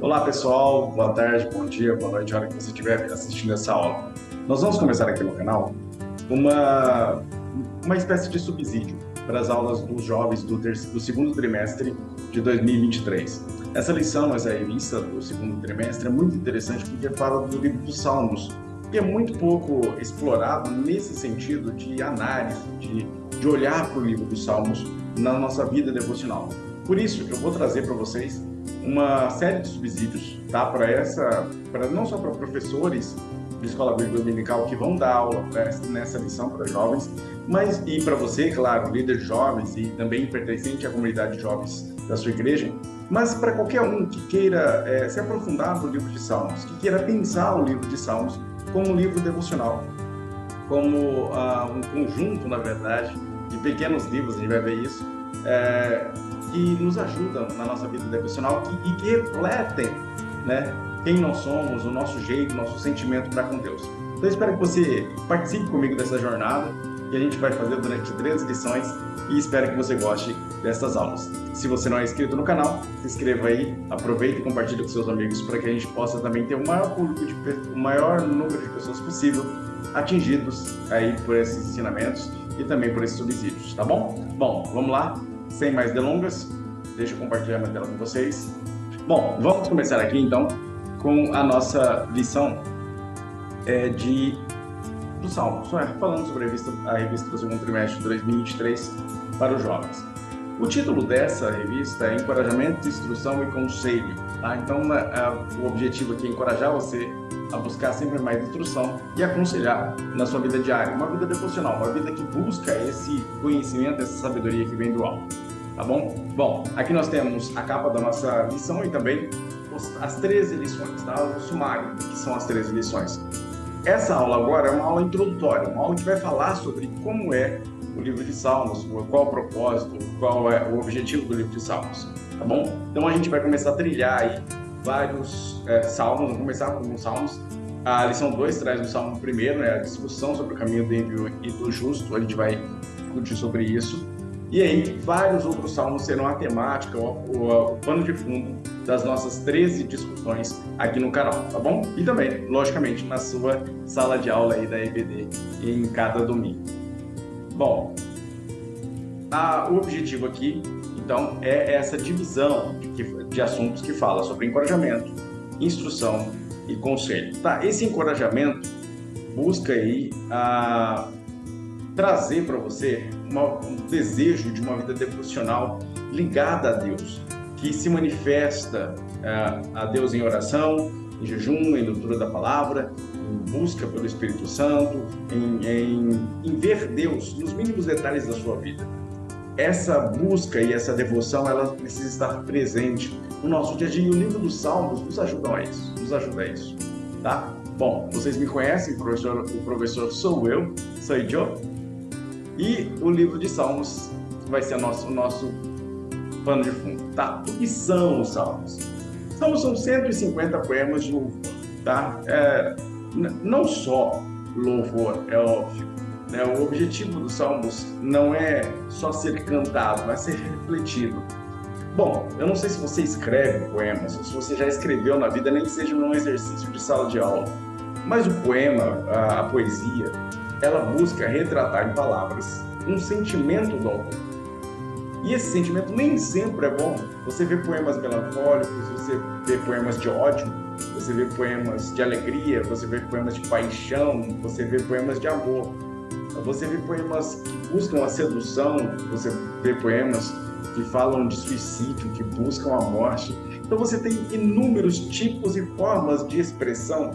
Olá pessoal, boa tarde, bom dia, boa noite, a hora que você estiver assistindo essa aula. Nós vamos começar aqui no canal uma espécie de subsídio para as aulas dos jovens do segundo trimestre de 2023. Essa lição, essa revista do segundo trimestre é muito interessante porque fala do livro dos Salmos, que é muito pouco explorado nesse sentido de análise, de olhar para o livro dos Salmos na nossa vida devocional. Por isso, eu vou trazer para vocês uma série de subsídios, tá? Para não só para professores de escola bíblica dominical que vão dar aula nessa lição para jovens, mas e para você, claro, líder de jovens e também pertencente à comunidade de jovens da sua igreja, mas para qualquer um que queira se aprofundar no livro de Salmos, que queira pensar o livro de Salmos como um livro devocional, como um conjunto, na verdade, de pequenos livros, a gente vai ver isso, que nos ajudam na nossa vida devocional e que refletem, né, quem nós somos, o nosso jeito, o nosso sentimento para com Deus. Então, eu espero que você participe comigo dessa jornada que a gente vai fazer durante 13 lições e espero que você goste dessas aulas. Se você não é inscrito no canal, se inscreva aí, aproveite e compartilhe com seus amigos para que a gente possa também ter o maior número de pessoas possível atingidos aí por esses ensinamentos e também por esses subsídios, tá bom? Bom, vamos lá. Sem mais delongas, deixa eu compartilhar minha tela com vocês. Bom, vamos começar aqui então com a nossa lição do Salmo, falando sobre a revista do segundo trimestre de 2023 para os jovens. O título dessa revista é Encorajamento, Instrução e Conselho. Tá? Então, o objetivo aqui é encorajar você a buscar sempre mais instrução e aconselhar na sua vida diária, uma vida devocional, uma vida que busca esse conhecimento, essa sabedoria que vem do alto. Tá bom? Bom, aqui nós temos a capa da nossa lição e também as 13 lições, tá? O sumário, que são as 13 lições. Essa aula agora é uma aula introdutória, uma aula que vai falar sobre como é o livro de Salmos, qual o propósito, qual é o objetivo do livro de Salmos, tá bom? Então a gente vai começar a trilhar aí vários salmos, vamos começar com alguns salmos. A lição 2 traz o salmo primeiro, né? A discussão sobre o caminho do ímpio e do justo, a gente vai discutir sobre isso. E aí, vários outros salmos serão a temática, o pano de fundo das nossas 13 discussões aqui no canal, tá bom? E também, logicamente, na sua sala de aula aí da EBD em cada domingo. Bom, o objetivo aqui, então, é essa divisão de assuntos que fala sobre encorajamento, instrução e conselho. Tá? Esse encorajamento busca aí trazer para você um desejo de uma vida devocional ligada a Deus, que se manifesta a Deus em oração, em jejum, em leitura da palavra, em busca pelo Espírito Santo, em ver Deus nos mínimos detalhes da sua vida. Essa busca e essa devoção, ela precisa estar presente no nosso dia a dia, e o livro dos Salmos nos ajuda a isso, tá? Bom, vocês me conhecem, o professor sou eu, e o livro de Salmos vai ser o nosso pano de fundo, tá? O que são os Salmos? Salmos são 150 poemas de louvor, tá? Não só louvor, é óbvio, né? O objetivo dos Salmos não é só ser cantado, mas ser refletido. Bom, eu não sei se você escreve poemas, ou se você já escreveu na vida, nem que seja num exercício de sala de aula, mas o poema, a poesia, ela busca retratar em palavras um sentimento do autor. E esse sentimento nem sempre é bom. Você vê poemas melancólicos, você vê poemas de ódio, você vê poemas de alegria, você vê poemas de paixão, você vê poemas de amor. Você vê poemas que buscam a sedução, você vê poemas que falam de suicídio, que buscam a morte. Então você tem inúmeros tipos e formas de expressão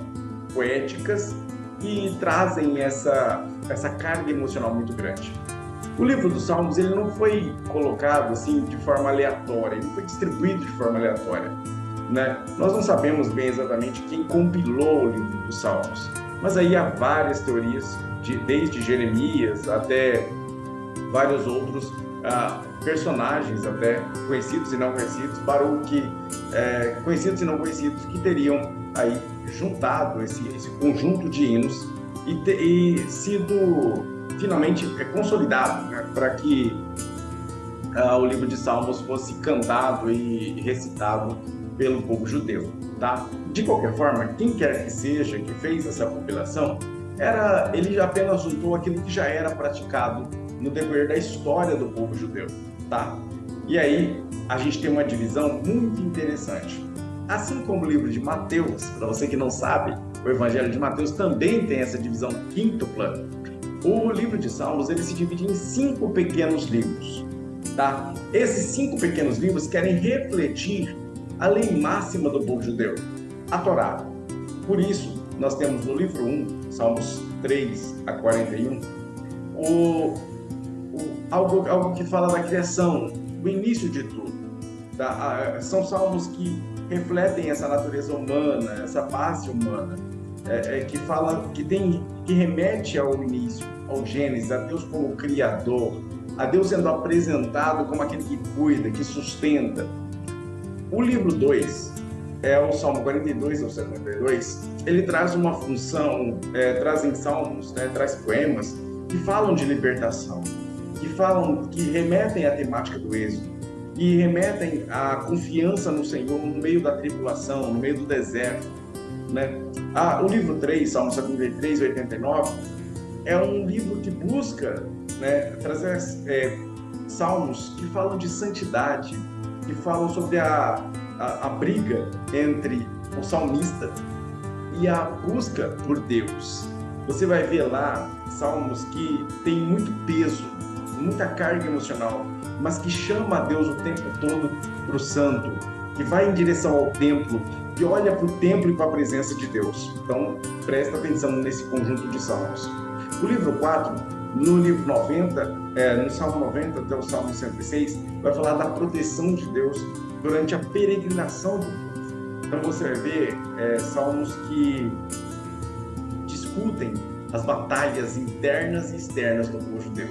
poéticas que trazem essa carga emocional muito grande. O livro dos Salmos, ele não foi colocado assim de forma aleatória, ele não foi distribuído de forma aleatória, né? Nós não sabemos bem exatamente quem compilou o livro dos Salmos, mas aí há várias teorias, desde Jeremias até vários outros personagens, até conhecidos e não conhecidos, Baruque, conhecidos e não conhecidos, que teriam aí juntado esse conjunto de hinos e sido finalmente consolidado, né, para que o livro de Salmos fosse cantado e recitado pelo povo judeu, tá? De qualquer forma, quem quer que seja que fez essa compilação, ele apenas juntou aquilo que já era praticado no decorrer da história do povo judeu, tá? E aí a gente tem uma divisão muito interessante. Assim como o livro de Mateus, para você que não sabe, o Evangelho de Mateus também tem essa divisão quíntupla. O livro de Salmos, ele se divide em 5 pequenos livros, tá? Esses 5 pequenos livros querem refletir a lei máxima do povo judeu, a Torá. Por isso, nós temos no livro 1, Salmos 3 a 41, algo que fala da criação, do início de tudo. Tá? São salmos que refletem essa natureza humana, essa base humana, que remete ao início, ao Gênesis, a Deus como Criador, a Deus sendo apresentado como aquele que cuida, que sustenta. O livro 2, o Salmo 42 ao 72, ele traz uma função, trazem salmos, traz poemas que falam de libertação, que remetem à temática do êxodo, que remetem à confiança no Senhor no meio da tribulação, no meio do deserto, né? O livro 3, Salmo 73 e 89, é um livro que busca, né, trazer salmos que falam de santidade, que falam sobre a briga entre o salmista e a busca por Deus. Você vai ver lá salmos que têm muito peso, muita carga emocional, mas que chama a Deus o tempo todo para o santo, que vai em direção ao templo, que olha para o templo e para a presença de Deus. Então, presta atenção nesse conjunto de salmos. O livro 4, no livro 90, no Salmo 90 até o Salmo 106, vai falar da proteção de Deus durante a peregrinação do povo. Então, você vai ver salmos que discutem as batalhas internas e externas do povo judeu,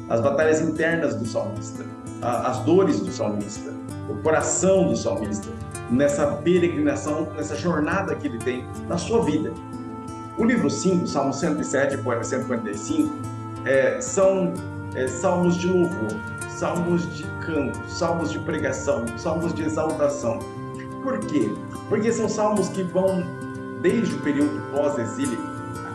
as batalhas internas do salmista, as dores do salmista, o coração do salmista, nessa peregrinação, nessa jornada que ele tem na sua vida. O livro 5, Salmo 107 e 145, são salmos de louvor, salmos de canto, salmos de pregação, salmos de exaltação. Por quê? Porque são salmos que vão desde o período pós-exílio,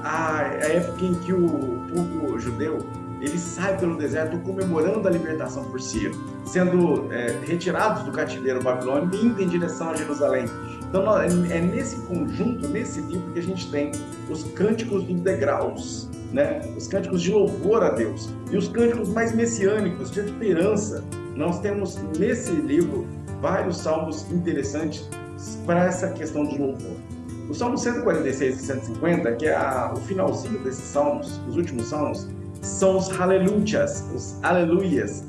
a época em que o povo judeu ele sai pelo deserto comemorando a libertação por Ciro, sendo retirados do cativeiro babilônico e indo em direção a Jerusalém. Então é nesse conjunto, nesse livro, que a gente tem os cânticos dos degraus, né? Os cânticos de louvor a Deus e os cânticos mais messiânicos, de esperança. Nós temos nesse livro vários salmos interessantes para essa questão de louvor. O Salmo 146 e 150, que é o finalzinho desses salmos, os últimos salmos, são os aleluias,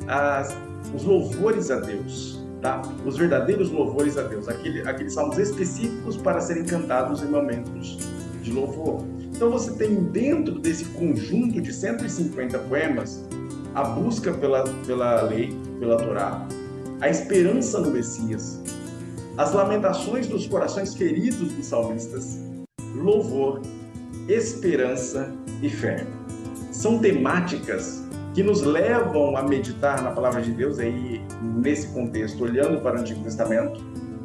os louvores a Deus, tá? Os verdadeiros louvores a Deus, aqueles salmos específicos para serem cantados em momentos de louvor. Então você tem dentro desse conjunto de 150 poemas a busca pela lei, pela Torá, a esperança no Messias, as lamentações dos corações feridos dos salmistas, louvor, esperança e fé. São temáticas que nos levam a meditar na palavra de Deus, aí nesse contexto, olhando para o Antigo Testamento,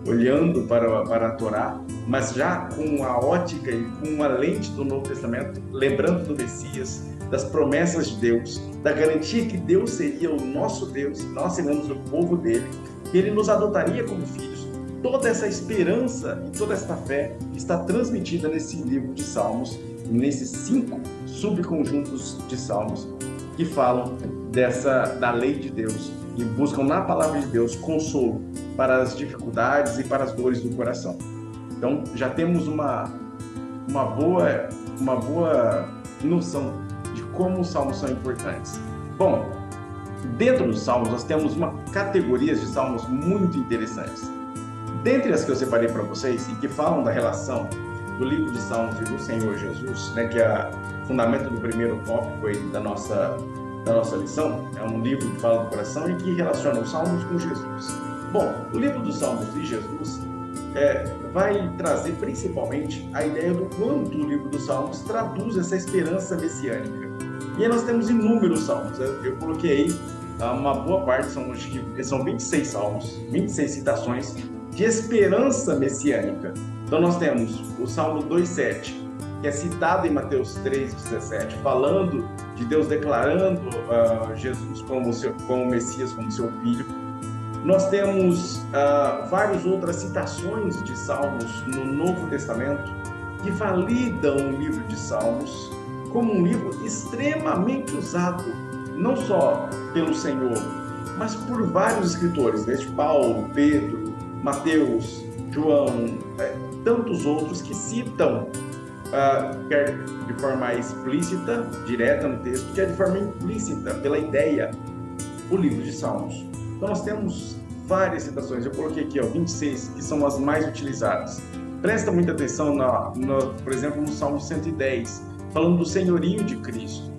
olhando para a Torá, mas já com a ótica e com a lente do Novo Testamento, lembrando do Messias, das promessas de Deus, da garantia que Deus seria o nosso Deus, nós seríamos o povo dele, que ele nos adotaria como filhos. Toda essa esperança e toda esta fé está transmitida nesse livro de Salmos, nesses 5 subconjuntos de salmos que falam da lei de Deus e buscam na palavra de Deus consolo para as dificuldades e para as dores do coração. Então já temos uma boa noção de como os salmos são importantes. Bom, dentro dos salmos nós temos uma categoria de salmos muito interessantes. Dentre as que eu separei para vocês e que falam da relação do livro de Salmos e do Senhor Jesus, né, que é o fundamento do primeiro tópico aí da nossa lição, é um livro que fala do coração e que relaciona os Salmos com Jesus. Bom, o livro dos Salmos e Jesus vai trazer principalmente a ideia do quanto o livro dos Salmos traduz essa esperança messiânica. E aí nós temos inúmeros salmos. Eu coloquei aí uma boa parte, são 26 salmos, 26 citações de esperança messiânica. Então nós temos o Salmo 2,7, que é citado em Mateus 3,17, falando de Deus declarando Jesus como Messias, como seu Filho. Nós temos várias outras citações de Salmos no Novo Testamento que validam o livro de Salmos como um livro extremamente usado, não só pelo Senhor, mas por vários escritores, desde Paulo, Pedro, Mateus, João, tantos outros que citam, quer de forma explícita, direta no texto, quer de forma implícita, pela ideia, o livro de Salmos. Então nós temos várias citações, eu coloquei aqui 26, que são as mais utilizadas. Presta muita atenção, por exemplo, no Salmo 110, falando do senhorio de Cristo.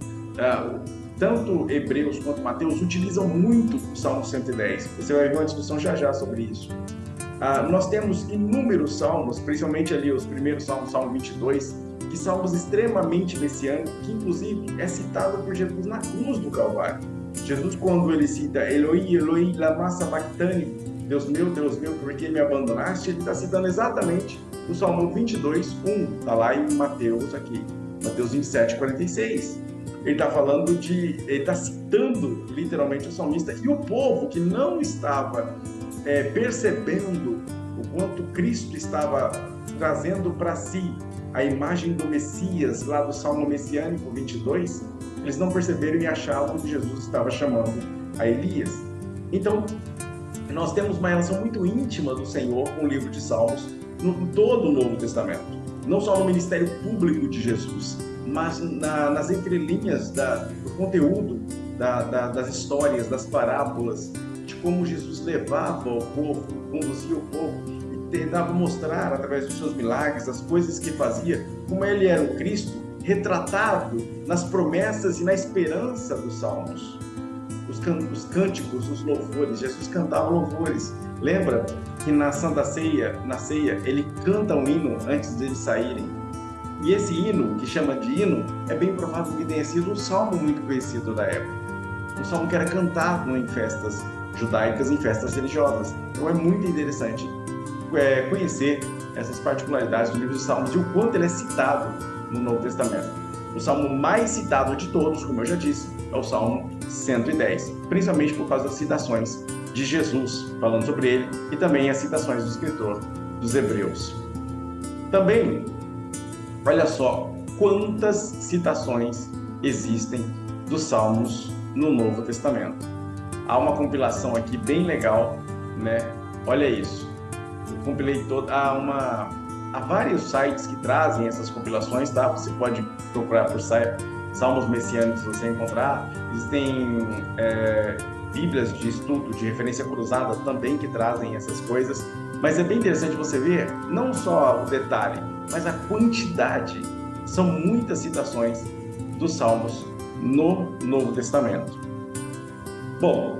Tanto Hebreus quanto Mateus utilizam muito o Salmo 110. Você vai ver uma discussão já sobre isso. Nós temos inúmeros salmos, principalmente ali os primeiros salmos, Salmo 22, que salmos extremamente messiânicos, que inclusive é citado por Jesus na cruz do Calvário. Jesus, quando ele cita Eloi, Eloi, lama sabachthani, Deus meu, por que me abandonaste? Ele está citando exatamente o Salmo 22, 1, está lá em Mateus aqui, Mateus 27, 46. Ele está citando literalmente o salmista e o povo que não estava percebendo o quanto Cristo estava trazendo para si a imagem do Messias, lá do Salmo Messiânico 22, eles não perceberam e achavam que Jesus estava chamando a Elias. Então, nós temos uma relação muito íntima do Senhor com o livro de Salmos em todo o Novo Testamento. Não só no ministério público de Jesus, mas nas entrelinhas do conteúdo, das histórias, das parábolas, de como Jesus levava o povo, conduzia o povo e tentava mostrar, através dos seus milagres, as coisas que fazia, como ele era o Cristo, retratado nas promessas e na esperança dos salmos. Os cânticos, os louvores, Jesus cantava louvores. Lembra que na Santa Ceia, ele canta um hino antes de eles saírem. E esse hino, que chama de hino, é bem provável que tenha sido um salmo muito conhecido da época. Um salmo que era cantado em festas judaicas, em festas religiosas. Então é muito interessante conhecer essas particularidades do livro dos Salmos e o quanto ele é citado no Novo Testamento. O salmo mais citado de todos, como eu já disse, é o Salmo 110, principalmente por causa das citações de Jesus falando sobre ele e também as citações do escritor dos Hebreus. Também, olha só quantas citações existem dos Salmos no Novo Testamento. Há uma compilação aqui bem legal, né? Olha isso. Eu compilei há vários sites que trazem essas compilações, tá? Você pode procurar por site Salmos Messiânicos, você encontrar. Existem bíblias de estudo, de referência cruzada também que trazem essas coisas. Mas é bem interessante você ver não só o detalhe, mas a quantidade. São muitas citações dos Salmos no Novo Testamento. Bom,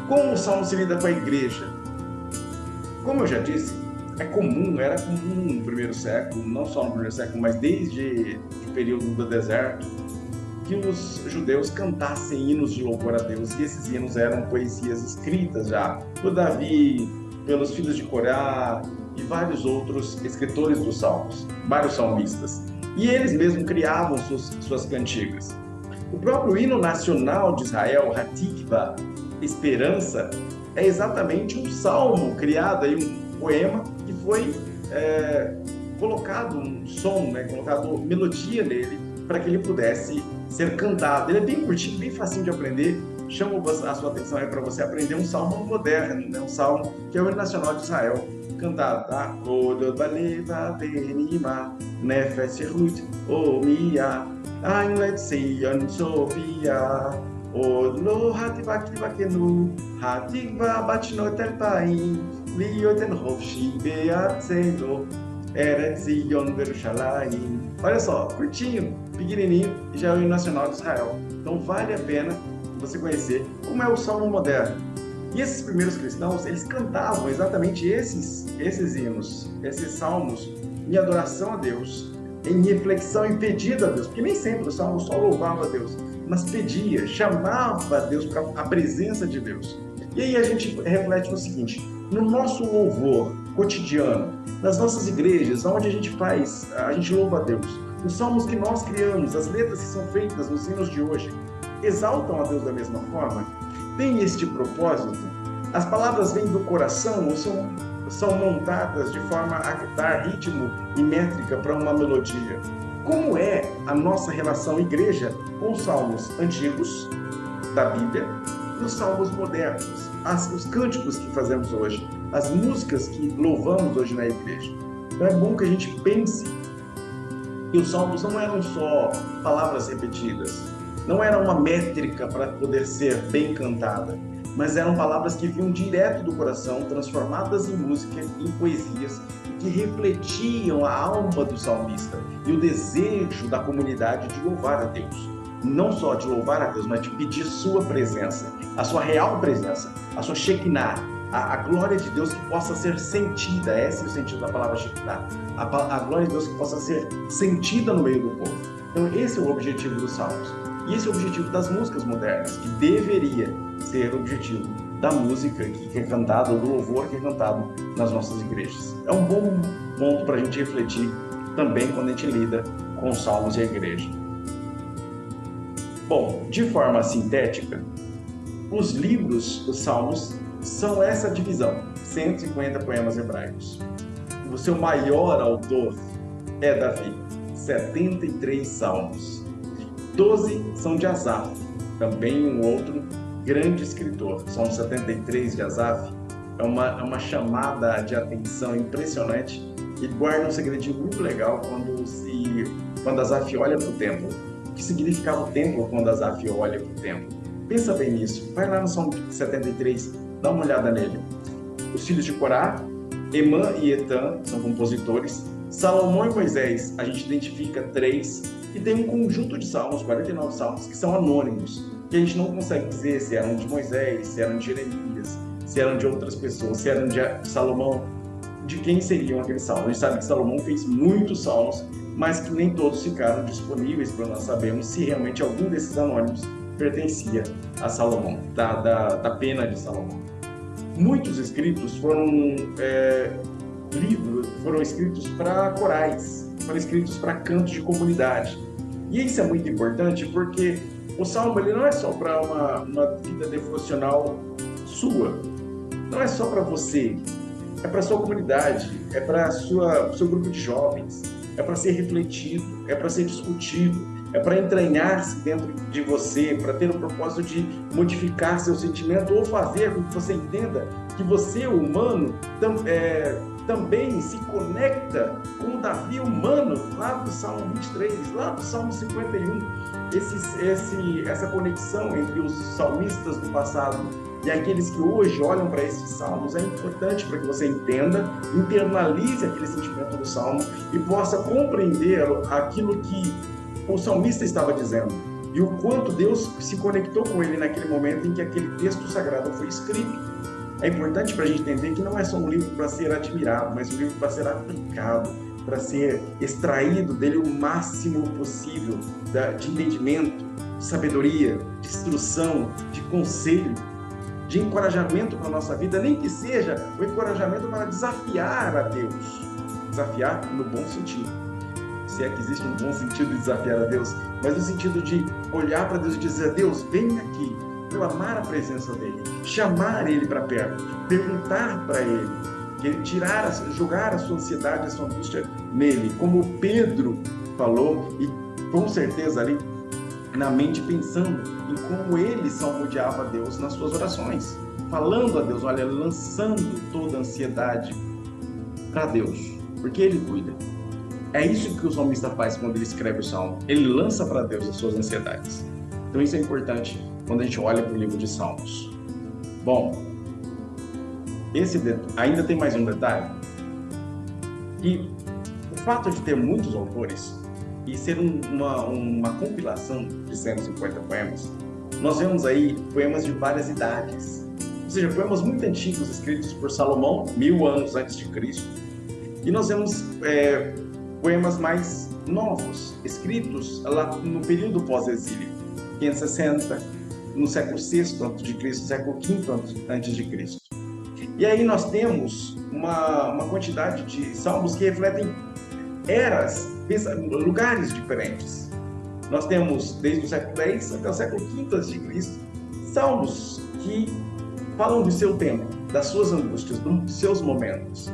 como o Salmo se lida com a igreja? Como eu já disse, era comum no primeiro século, não só no primeiro século, mas desde o período do deserto, que os judeus cantassem hinos de louvor a Deus, e esses hinos eram poesias escritas já por Davi, pelos filhos de Corá e vários outros escritores dos salmos, vários salmistas. E eles mesmos criavam suas cantigas. O próprio hino nacional de Israel, Hatikvah, Esperança, é exatamente um salmo criado, aí, um poema que foi colocado um som, colocado melodia nele, para que ele pudesse ser cantado. Ele é bem curtinho, bem facinho de aprender. Chamo a sua atenção aí para você aprender um salmo moderno, um salmo que é o hino nacional de Israel, cantado, tá? Olha só, curtinho, pequenininho, e já é o hino nacional de Israel. Então vale a pena você conhecer como é o salmo moderno. E esses primeiros cristãos, eles cantavam exatamente esses hinos, esses salmos, em adoração a Deus, em reflexão e pedido a Deus, porque nem sempre o salmo só louvava a Deus, mas pedia, chamava a Deus para a presença de Deus. E aí a gente reflete no seguinte: no nosso louvor, cotidiano, nas nossas igrejas, onde a gente louva a Deus. Os salmos que nós criamos, as letras que são feitas nos hinos de hoje, exaltam a Deus da mesma forma? Tem este propósito? As palavras vêm do coração ou são montadas de forma a dar ritmo e métrica para uma melodia? Como é a nossa relação igreja com os salmos antigos da Bíblia e os salmos modernos, os cânticos que fazemos hoje, as músicas que louvamos hoje na igreja? Então é bom que a gente pense que os salmos não eram só palavras repetidas, não era uma métrica para poder ser bem cantada, mas eram palavras que vinham direto do coração, transformadas em música, em poesias, que refletiam a alma do salmista e o desejo da comunidade de louvar a Deus. Não só de louvar a Deus, mas de pedir sua presença, a sua real presença, a sua Shekinah, a glória de Deus que possa ser sentida. Esse é o sentido da palavra Shekinah. A glória de Deus que possa ser sentida no meio do povo. Então esse é o objetivo dos salmos. E esse é o objetivo das músicas modernas, que deveria ser o objetivo da música que é cantada, do louvor que é cantado nas nossas igrejas. É um bom ponto para a gente refletir também quando a gente lida com os salmos e a igreja. Bom, de forma sintética, os livros dos salmos são essa divisão, 150 poemas hebraicos. O seu maior autor é Davi, 73 salmos. 12 são de Asaf, também um outro grande escritor. São 73 de Asaf. É uma chamada de atenção impressionante e guarda um segredinho muito legal quando Asaf olha para o templo. O que significava o templo quando Asaf olha para o templo? Pensa bem nisso. Vai lá no Salmo 73, dá uma olhada nele. Os filhos de Corá, Emã e Etã, são compositores. Salomão e Moisés, a gente identifica 3. E tem um conjunto de salmos, 49 salmos, que são anônimos, que a gente não consegue dizer se eram de Moisés, se eram de Jeremias, se eram de outras pessoas, se eram de Salomão, de quem seriam aqueles salmos. A gente sabe que Salomão fez muitos salmos, mas que nem todos ficaram disponíveis para nós sabermos se realmente algum desses anônimos pertencia a Salomão, da pena de Salomão. Muitos escritos foram escritos para corais, foram escritos para cantos de comunidade. E isso é muito importante porque o salmo ele não é só para uma vida devocional sua, não é só para você, é para a sua comunidade, é para o seu grupo de jovens, é para ser refletido, é para ser discutido, é para entranhar-se dentro de você, para ter o propósito de modificar seu sentimento ou fazer com que você entenda que você, o humano, também se conecta com o Davi humano, lá do Salmo 23, lá do Salmo 51. Essa conexão entre os salmistas do passado e aqueles que hoje olham para esses salmos é importante para que você entenda, internalize aquele sentimento do salmo e possa compreender aquilo que o salmista estava dizendo e o quanto Deus se conectou com ele naquele momento em que aquele texto sagrado foi escrito. É importante para a gente entender que não é só um livro para ser admirado, mas um livro para ser aplicado, para ser extraído dele o máximo possível de entendimento, de sabedoria, de instrução, de conselho, de encorajamento para a nossa vida, nem que seja o encorajamento para desafiar a Deus. Desafiar no bom sentido. Se é que existe um bom sentido de desafiar a Deus, mas no sentido de olhar para Deus e dizer: Deus, vem aqui, clamar a presença dele, chamar ele para perto, perguntar para ele, jogar a sua ansiedade, a sua angústia nele, como Pedro falou, e com certeza ali na mente pensando em como ele salmodiava a Deus nas suas orações, falando a Deus, olha, lançando toda a ansiedade para Deus, porque ele cuida. É isso que o salmista faz quando ele escreve o salmo, ele lança para Deus as suas ansiedades. Então isso é importante quando a gente olha para o livro de Salmos. Bom, ainda tem mais um detalhe, que o fato de ter muitos autores e ser uma compilação de 150 poemas, nós vemos aí poemas de várias idades, ou seja, poemas muito antigos escritos por Salomão, 1000 anos antes de Cristo, e nós vemos poemas mais novos, escritos lá no período pós-exílio, 560, no século VI a.C., século V a.C. E aí nós temos uma quantidade de salmos que refletem eras, lugares diferentes. Nós temos, desde o século X até o século V a.C., salmos que falam do seu tempo, das suas angústias, dos seus momentos.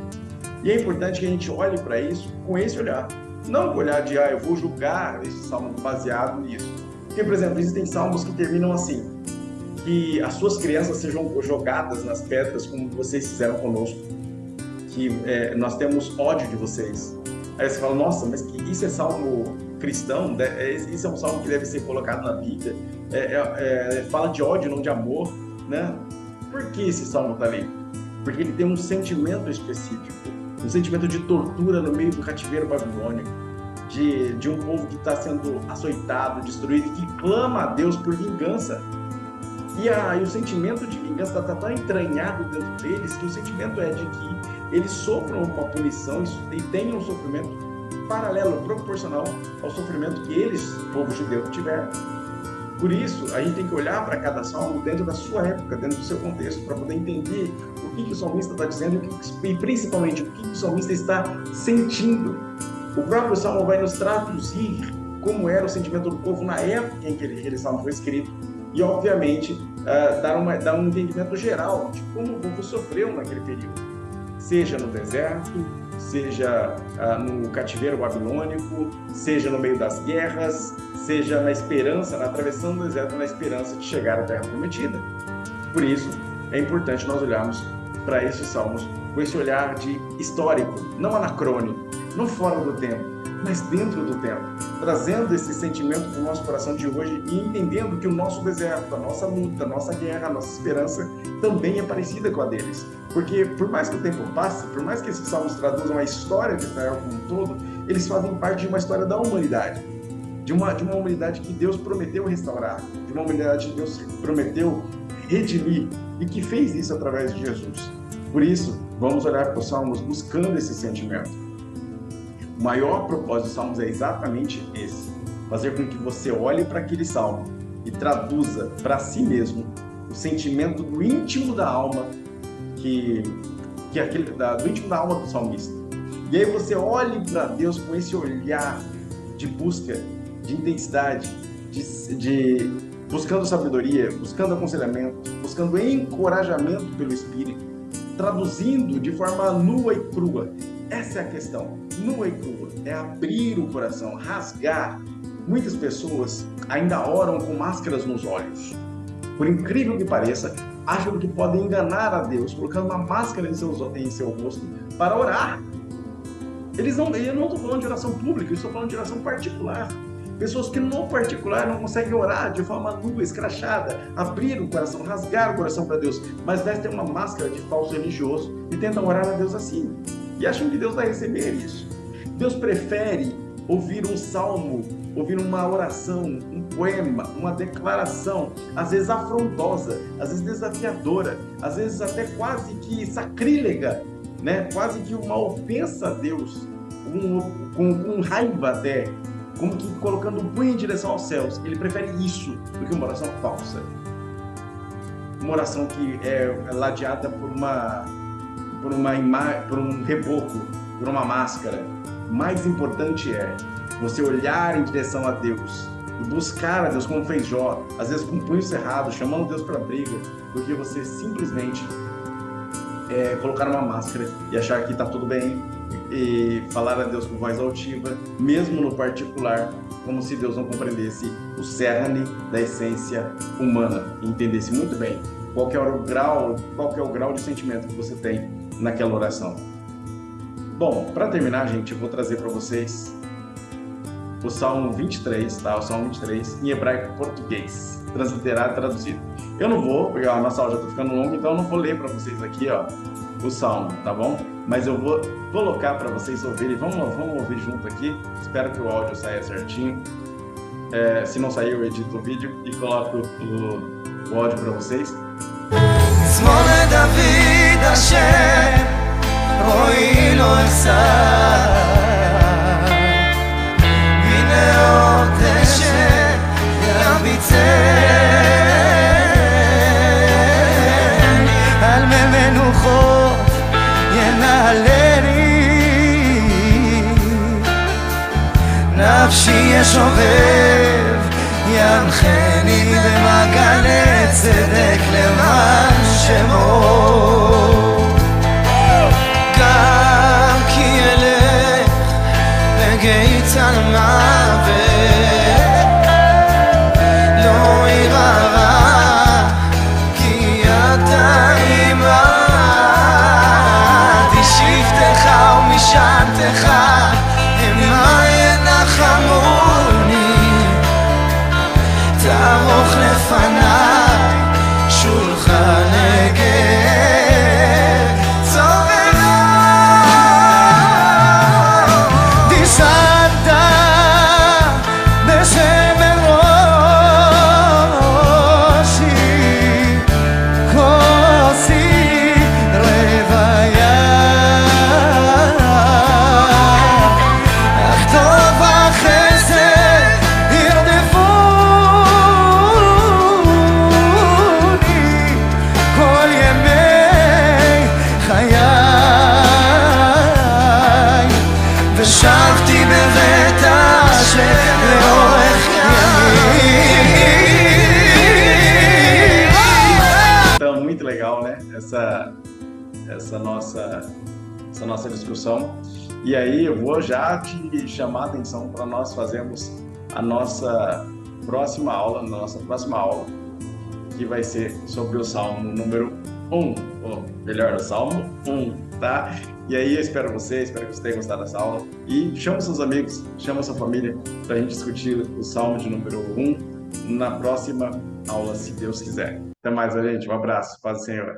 E é importante que a gente olhe para isso com esse olhar. Não com o olhar de, eu vou julgar esse salmo baseado nisso. Porque, por exemplo, existem salmos que terminam assim: que as suas crianças sejam jogadas nas pedras como vocês fizeram conosco, que nós temos ódio de vocês. Aí você fala, nossa, mas isso é salmo cristão? Isso é um salmo que deve ser colocado na Bíblia? Fala de ódio, não de amor, né? Por que esse salmo está ali? Porque ele tem um sentimento específico, um sentimento de tortura no meio do cativeiro babilônico, de um povo que está sendo açoitado, destruído, que clama a Deus por vingança. E o sentimento de vingança está tão entranhado dentro deles que o sentimento é de que eles sofram uma punição e tenham um sofrimento paralelo, proporcional ao sofrimento que eles, povo judeu, tiveram. Por isso, a gente tem que olhar para cada salmo dentro da sua época, dentro do seu contexto, para poder entender o que o salmista está dizendo e principalmente o que o salmista está sentindo. O próprio salmo vai nos traduzir como era o sentimento do povo na época em que aquele salmo foi escrito e, obviamente, dar um entendimento geral de como o povo sofreu naquele período. Seja no deserto, seja no cativeiro babilônico, seja no meio das guerras, seja na esperança, atravessando o deserto na esperança de chegar à terra prometida. Por isso, é importante nós olharmos para esses salmos com esse olhar de histórico, não anacrônico, não fora do tempo, mas dentro do tempo, trazendo esse sentimento para o nosso coração de hoje e entendendo que o nosso deserto, a nossa luta, a nossa guerra, a nossa esperança também é parecida com a deles. Porque por mais que o tempo passe, por mais que esses salmos traduzam a história de Israel como um todo, eles fazem parte de uma história da humanidade, de uma humanidade que Deus prometeu restaurar, de uma humanidade que Deus prometeu redimir e que fez isso através de Jesus. Por isso, vamos olhar para os salmos buscando esse sentimento. O maior propósito dos salmos é exatamente esse: fazer com que você olhe para aquele salmo e traduza para si mesmo o sentimento do íntimo da alma, do íntimo da alma do salmista. E aí você olhe para Deus com esse olhar de busca, de intensidade, buscando sabedoria, buscando aconselhamento, buscando encorajamento pelo Espírito, traduzindo de forma nua e crua. Essa é a questão, nua e crua, é abrir o coração, rasgar. Muitas pessoas ainda oram com máscaras nos olhos. Por incrível que pareça, acham que podem enganar a Deus, colocando uma máscara em seu rosto para orar. Eu não estou falando de oração pública, eu estou falando de oração particular. Pessoas que no particular não conseguem orar de forma nua, escrachada, abrir o coração, rasgar o coração para Deus, mas vestem uma máscara de falso religioso e tentam orar a Deus assim. E acham que Deus vai receber isso. Deus prefere ouvir um salmo, ouvir uma oração, um poema, uma declaração, às vezes afrontosa, às vezes desafiadora, às vezes até quase que sacrílega, né? Quase que uma ofensa a Deus, com raiva até, como que colocando o punho em direção aos céus. Ele prefere isso do que uma oração falsa. Uma oração que é ladeada por um reboco, por uma máscara. O mais importante é você olhar em direção a Deus e buscar a Deus como fez Jó, às vezes com o punho cerrado, chamando Deus para a briga, do que você simplesmente colocar uma máscara e achar que está tudo bem e falar a Deus com voz altiva, mesmo no particular, como se Deus não compreendesse o cerne da essência humana e entendesse muito bem qual que é o grau de sentimento que você tem naquela oração. Bom, para terminar, gente, eu vou trazer para vocês o Salmo 23, tá? O Salmo 23 em hebraico português, transliterado e traduzido. Eu não vou, porque a nossa aula já está ficando longa, então eu não vou ler para vocês aqui, o Salmo, tá bom? Mas eu vou colocar para vocês ouvirem. Vamos ouvir junto aqui. Espero que o áudio saia certinho. Se não sair, eu edito o vídeo e coloco o áudio para vocês. שמאל דוד אשר רואי לו אסר הנה עוד אשר ירביצני על מי מנוחות ינח נפשי ישובב, ינחני במעגלי צדק למען שמו. גם כי אלך בגיא צל מוות, לא אירא רע, כי אתה עמדי. שבטך ומשענתך המה ינחמוני, תערוך לפניי שולחן הגר צוררה. דיסת בשמן ראשי, כוסי רוויה, אך טוב החסד ירדפוני כל ימי חיי, ושבתי בבית השם לאורך ימים. Então, muito legal, né? Essa nossa discussão. E aí eu vou já te chamar a atenção para nós fazermos a nossa próxima aula, que vai ser sobre o Salmo número 1, ou melhor, o Salmo 1, tá? E aí eu espero que você tenha gostado dessa aula. E chama seus amigos, chama sua família para a gente discutir o Salmo de número 1 na próxima aula, se Deus quiser. Até mais, gente. Um abraço. Paz do Senhor.